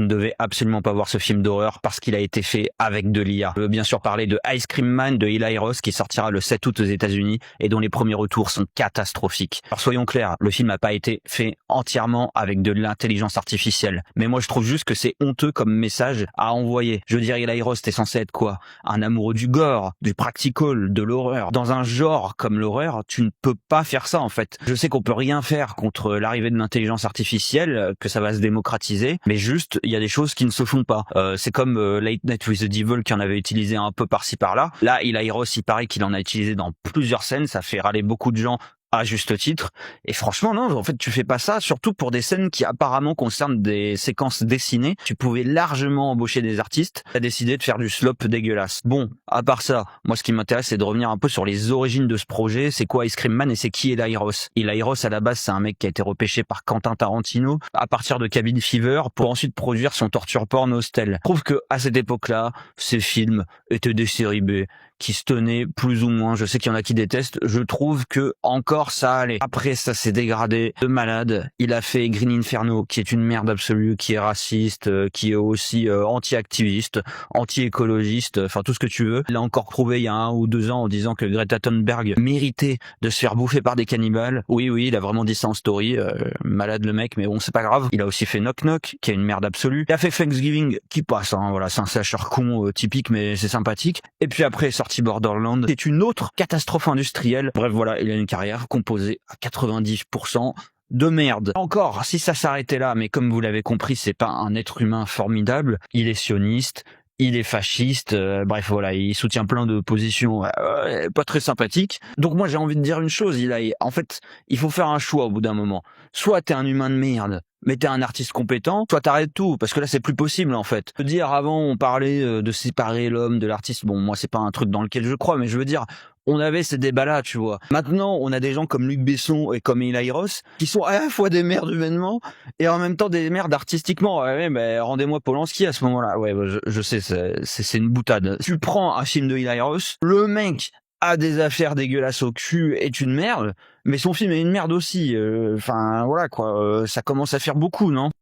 ne devez absolument pas voir ce film d'horreur parce qu'il a été fait avec de l'IA. Je veux bien sûr parler de Ice Cream Man de Eli Roth qui sortira le 7 août aux États-Unis et dont les premiers retours sont catastrophiques. Alors soyons clairs, le film n'a pas été fait entièrement avec de l'intelligence artificielle. Mais moi je trouve juste que c'est honteux comme message à envoyer. Je veux dire, Eli Roth est censé être quoi? Un amoureux du gore, du practical, de l'horreur. Dans un genre comme l'horreur, tu ne peux pas faire ça en fait. Je sais qu'on peut rien faire contre l'arrivée de l'intelligence artificielle, que ça va se démocratiser, mais juste il y a des choses qui ne se font pas. C'est comme Late Night with the Devil qui en avait utilisé un peu par-ci par-là. Là, Eli Roth, il paraît qu'il en a utilisé dans plusieurs scènes, ça fait râler beaucoup de gens à juste titre. Et franchement, non, en fait, tu fais pas ça, surtout pour des scènes qui apparemment concernent des séquences dessinées. Tu pouvais largement embaucher des artistes. T'as décidé de faire du slop dégueulasse. Bon, à part ça, moi, ce qui m'intéresse, c'est de revenir un peu sur les origines de ce projet. C'est quoi Ice Cream Man et c'est qui Eli Roth? Eli Roth, à la base, c'est un mec qui a été repêché par Quentin Tarantino à partir de Cabin Fever pour ensuite produire son torture porn Hostel. Je trouve que, à cette époque-là, ces films étaient des séries B qui se tenaient plus ou moins. Je sais qu'il y en a qui détestent. Je trouve que encore ça allait. Après, ça s'est dégradé de malade. Il a fait Green Inferno, qui est une merde absolue, qui est raciste, qui est aussi anti-activiste, anti-écologiste, enfin tout ce que tu veux. Il a encore prouvé il y a 1 ou 2 ans en disant que Greta Thunberg méritait de se faire bouffer par des cannibales. Oui, il a vraiment dit ça en story. Malade le mec, mais bon, c'est pas grave. Il a aussi fait Knock Knock, qui est une merde absolue. Il a fait Thanksgiving, qui passe, hein, voilà, c'est un slasher con typique, mais c'est sympathique. Et puis après, Borderland, c'est une autre catastrophe industrielle. Bref, voilà, il a une carrière composée à 90% de merde. Encore, si ça s'arrêtait là, mais comme vous l'avez compris, c'est pas un être humain formidable. Il est sioniste, il est fasciste, bref voilà, il soutient plein de positions pas très sympathiques. Donc moi j'ai envie de dire une chose, en fait, il faut faire un choix au bout d'un moment. Soit t'es un humain de merde, mais t'es un artiste compétent, soit t'arrêtes tout, parce que là c'est plus possible en fait. Je veux dire, avant on parlait de séparer l'homme de l'artiste, bon moi c'est pas un truc dans lequel je crois, mais je veux dire, on avait ces débats-là, tu vois. Maintenant, on a des gens comme Luc Besson et comme Eli Roth qui sont à la fois des merdes humainement et en même temps des merdes artistiquement. Ouais, mais rendez-moi Polanski à ce moment-là. Ouais, je sais, c'est une boutade. Tu prends un film de Eli Roth, le mec a des affaires dégueulasses au cul, est une merde, mais son film est une merde aussi. Enfin, voilà quoi, ça commence à faire beaucoup, non?